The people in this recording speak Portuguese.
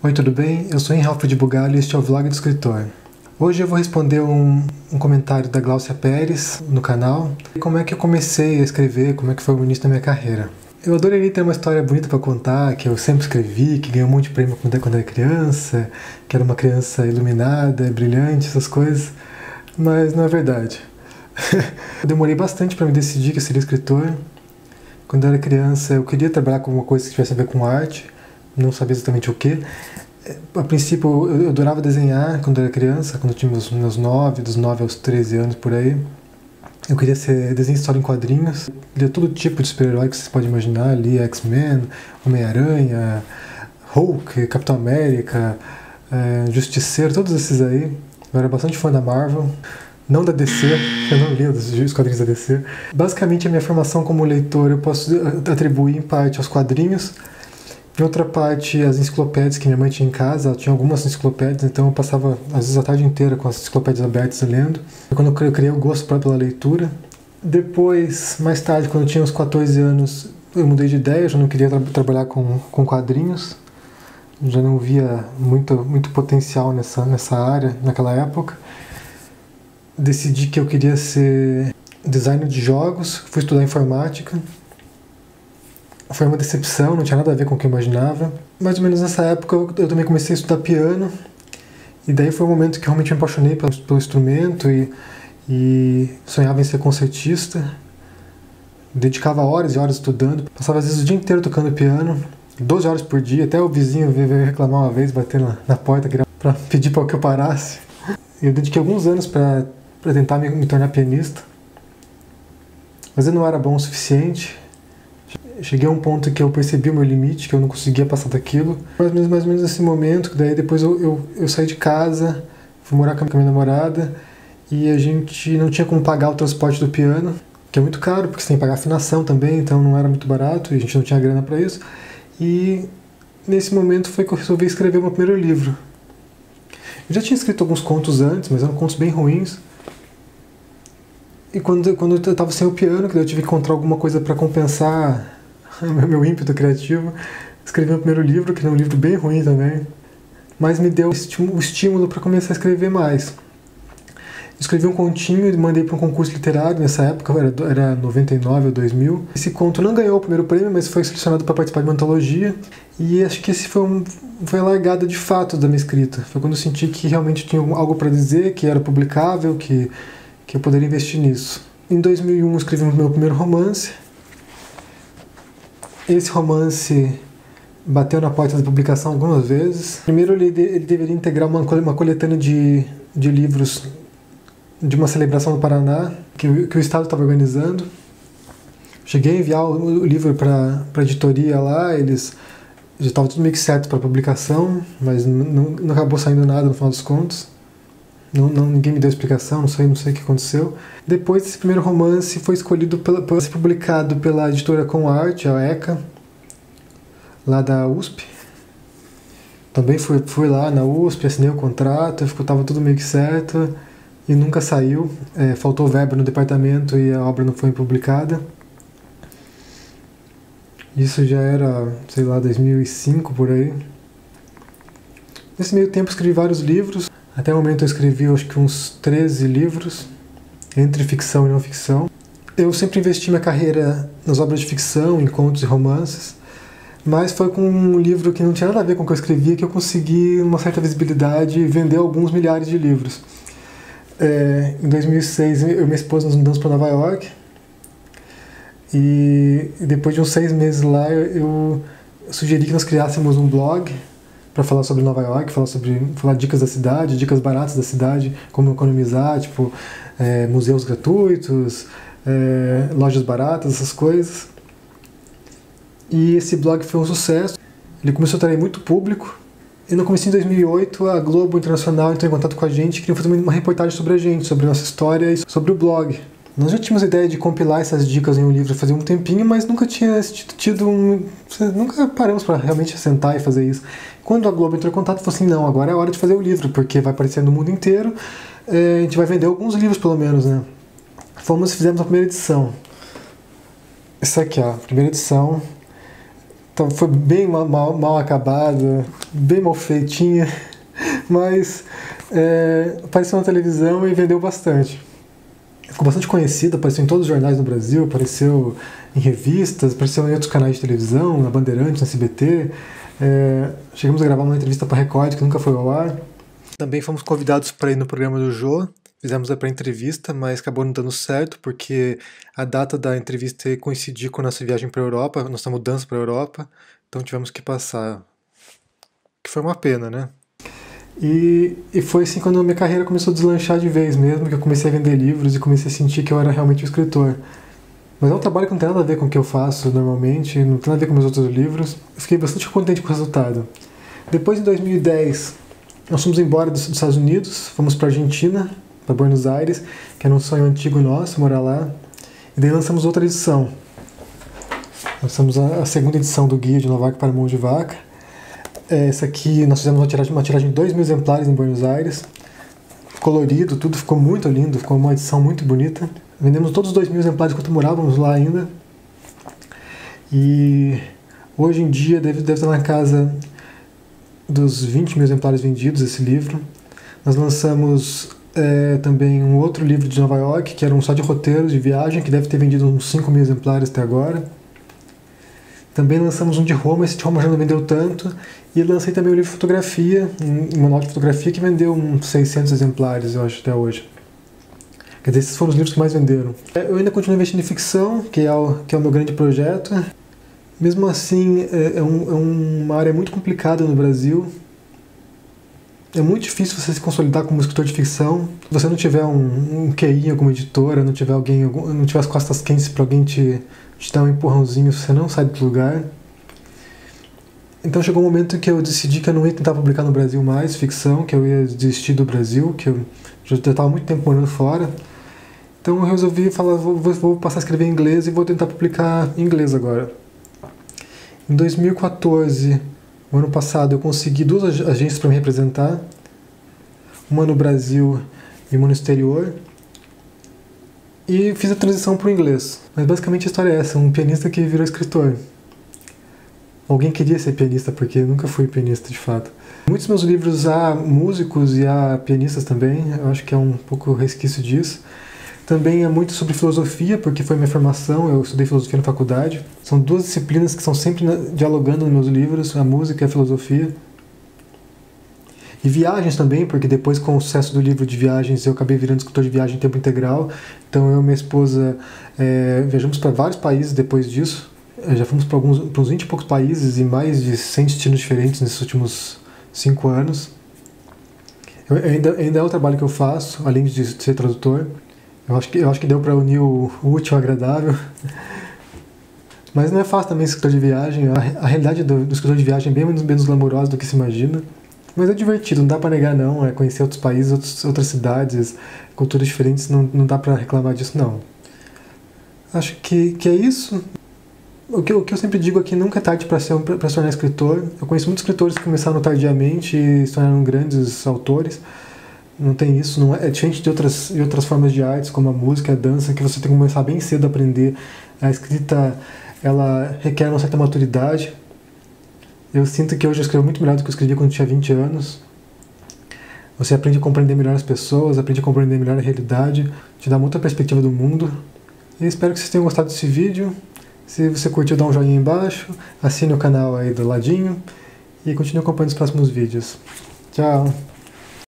Oi, tudo bem? Eu sou Henrique de Bugalho e este é o Vlog do Escritor. Hoje eu vou responder um comentário da Glaucia Pérez no canal. Como é que eu comecei a escrever, como é que foi o início da minha carreira. Eu adoraria ter uma história bonita para contar, que eu sempre escrevi, que ganhei um monte de prêmio quando era criança, que era uma criança iluminada, brilhante, essas coisas, mas não é verdade. Eu demorei bastante para me decidir que eu seria escritor. Quando eu era criança eu queria trabalhar com alguma coisa que tivesse a ver com arte, não sabia exatamente o que. A princípio eu adorava desenhar quando eu era criança, quando eu tinha dos 9 aos 13 anos por aí. Eu queria ser desenhista de história em quadrinhos, lia todo tipo de super-herói que vocês podem imaginar, lia X-Men, Homem-Aranha, Hulk, Capitão América, Justiceiro, todos esses aí. Eu era bastante fã da Marvel, não da DC, eu não lia os quadrinhos da DC. Basicamente a minha formação como leitor eu posso atribuir em parte aos quadrinhos, em outra parte as enciclopédias que minha mãe tinha em casa. Ela tinha algumas enciclopédias, então eu passava às vezes a tarde inteira com as enciclopédias abertas lendo. Quando eu criei o gosto pela leitura. Depois, mais tarde, quando eu tinha uns 14 anos, eu mudei de ideia, eu já não queria trabalhar com quadrinhos. Já não via muito potencial nessa área naquela época. Decidi que eu queria ser designer de jogos, fui estudar informática. Foi uma decepção, não tinha nada a ver com o que eu imaginava. Mais ou menos nessa época eu também comecei a estudar piano. E daí foi o momento que realmente me apaixonei pelo instrumento e sonhava em ser concertista. Dedicava horas e horas estudando. Passava às vezes o dia inteiro tocando piano, 12 horas por dia. Até o vizinho veio reclamar uma vez, bater na porta para pedir para que eu parasse. Eu dediquei alguns anos para tentar me tornar pianista. Mas eu não era bom o suficiente. Cheguei a um ponto que eu percebi o meu limite, que eu não conseguia passar daquilo. Mais ou menos nesse momento, que daí depois eu saí de casa, fui morar com a minha namorada e a gente não tinha como pagar o transporte do piano, que é muito caro, porque você tem que pagar afinação também, então não era muito barato e a gente não tinha grana para isso. E nesse momento foi que eu resolvi escrever o meu primeiro livro. Eu já tinha escrito alguns contos antes, mas eram contos bem ruins. E quando eu estava sem o piano, que eu tive que encontrar alguma coisa para compensar meu ímpeto criativo, escrevi o primeiro livro, que é um livro bem ruim também, mas me deu o estímulo para começar a escrever mais. Escrevi um continho e mandei para um concurso literário nessa época, era 99 ou 2000. Esse conto não ganhou o primeiro prêmio, mas foi selecionado para participar de uma antologia, e acho que esse foi a largada de fato da minha escrita. Foi quando eu senti que realmente tinha algo para dizer, que era publicável, que eu poderia investir nisso. Em 2001 eu escrevi o meu primeiro romance. Esse romance bateu na porta da publicação algumas vezes. Primeiro ele deveria integrar uma coletânea de livros de uma celebração do Paraná que o Estado estava organizando. Cheguei a enviar o livro para a editoria lá, eles já estavam tudo meio que certo para publicação, mas não acabou saindo nada no final dos contos. Ninguém me deu explicação, não sei o que aconteceu. Depois desse primeiro romance foi escolhido para ser publicado pela editora Com Arte, a ECA, lá da USP. Também fui lá na USP, assinei o contrato, estava tudo meio que certo e nunca saiu. Faltou verba no departamento e a obra não foi publicada. Isso já era, sei lá, 2005 por aí. Nesse meio tempo escrevi vários livros. Até o momento eu escrevi acho que uns 13 livros, entre ficção e não ficção. Eu sempre investi minha carreira nas obras de ficção, em contos e romances, mas foi com um livro que não tinha nada a ver com o que eu escrevia que eu consegui uma certa visibilidade e vender alguns milhares de livros. Em 2006 eu e minha esposa nos mudamos para Nova York e depois de uns 6 meses lá eu sugeri que nós criássemos um blog para falar sobre Nova York, falar dicas da cidade, dicas baratas da cidade, como economizar, tipo museus gratuitos, lojas baratas, essas coisas. E esse blog foi um sucesso, ele começou a atrair muito público, e no começo de 2008 a Globo Internacional entrou em contato com a gente e queria fazer uma reportagem sobre a gente, sobre a nossa história e sobre o blog. Nós já tínhamos a ideia de compilar essas dicas em um livro fazia um tempinho, mas nunca nunca paramos para realmente sentar e fazer isso. Quando a Globo entrou em contato, falou assim, não, agora é a hora de fazer o livro, porque vai aparecer no mundo inteiro, a gente vai vender alguns livros pelo menos, né? Fizemos a primeira edição. Essa aqui, ó, a primeira edição. Então, foi bem mal acabada, bem mal feitinha, mas apareceu na televisão e vendeu bastante. Ficou bastante conhecida, apareceu em todos os jornais do Brasil, apareceu em revistas, apareceu em outros canais de televisão, na Bandeirantes, na SBT. Chegamos a gravar uma entrevista para a Record, que nunca foi ao ar. Também fomos convidados para ir no programa do Jô, fizemos a pré-entrevista, mas acabou não dando certo, porque a data da entrevista ia coincidir com a nossa viagem para a Europa, nossa mudança para a Europa, então tivemos que passar. Que foi uma pena, né? E foi assim quando a minha carreira começou a deslanchar de vez mesmo, que eu comecei a vender livros e comecei a sentir que eu era realmente um escritor. Mas é um trabalho que não tem nada a ver com o que eu faço normalmente, não tem nada a ver com meus outros livros. Eu fiquei bastante contente com o resultado. Depois, em 2010, nós fomos embora dos Estados Unidos, fomos para a Argentina, para Buenos Aires, que era um sonho antigo nosso, morar lá. E daí lançamos outra edição. Lançamos a segunda edição do Guia de Nova York para Mão de Vaca. Essa aqui nós fizemos uma tiragem de 2.000 exemplares em Buenos Aires. Colorido, tudo ficou muito lindo, ficou uma edição muito bonita. Vendemos todos os 2.000 exemplares enquanto morávamos lá ainda. E hoje em dia deve estar na casa dos 20.000 exemplares vendidos esse livro. Nós lançamos também um outro livro de Nova York, que era um só de roteiros de viagem, que deve ter vendido uns 5.000 exemplares até agora. Também lançamos um de Roma, esse de Roma já não vendeu tanto. E lancei também um livro de fotografia, um manual de fotografia, que vendeu uns 600 exemplares, eu acho, até hoje. Quer dizer, esses foram os livros que mais venderam. Eu ainda continuo investindo em ficção, que é o meu grande projeto. Mesmo assim, é uma área muito complicada no Brasil. É muito difícil você se consolidar como escritor de ficção. Se você não tiver um QI em alguma editora, não tiver as costas quentes para alguém te dar um empurrãozinho, você não sai do lugar. Então chegou um momento que eu decidi que eu não ia tentar publicar no Brasil mais ficção, que eu ia desistir do Brasil, que eu já estava muito tempo morando fora. Então eu resolvi falar, vou passar a escrever em inglês e vou tentar publicar em inglês agora. Em 2014, o ano passado, eu consegui 2 agências para me representar, uma no Brasil e uma no exterior, e fiz a transição para o inglês. Mas basicamente a história é essa, um pianista que virou escritor. Alguém queria ser pianista, porque eu nunca fui pianista de fato. Muitos meus livros há músicos e há pianistas também, eu acho que é um pouco resquício disso. Também é muito sobre filosofia, porque foi minha formação, eu estudei filosofia na faculdade. São 2 disciplinas que estão sempre dialogando nos meus livros, a música e a filosofia. E viagens também, porque depois com o sucesso do livro de viagens eu acabei virando escritor de viagem em tempo integral. Então eu e minha esposa viajamos para vários países depois disso. Já fomos para uns 20 e poucos países e mais de 100 destinos diferentes nesses últimos 5 anos. Ainda é o trabalho que eu faço, além de ser tradutor. Eu acho que deu para unir o útil ao agradável. Mas não é fácil também ser escritor de viagem. A realidade do escritor de viagem é bem menos glamourosa do que se imagina. Mas é divertido, não dá para negar não. Conhecer outros países, outras cidades, culturas diferentes, não dá para reclamar disso não. Acho que é isso. O que eu sempre digo é que nunca é tarde para se tornar escritor. Eu conheço muitos escritores que começaram tardiamente e se tornaram grandes autores. Não tem isso, não é diferente de outras formas de artes, como a música, a dança, que você tem que começar bem cedo a aprender. A escrita, ela requer uma certa maturidade. Eu sinto que hoje eu escrevo muito melhor do que eu escrevia quando eu tinha 20 anos. Você aprende a compreender melhor as pessoas, aprende a compreender melhor a realidade, te dá muita perspectiva do mundo. E espero que vocês tenham gostado desse vídeo. Se você curtiu, dá um joinha aí embaixo, assine o canal aí do ladinho e continue acompanhando os próximos vídeos. Tchau!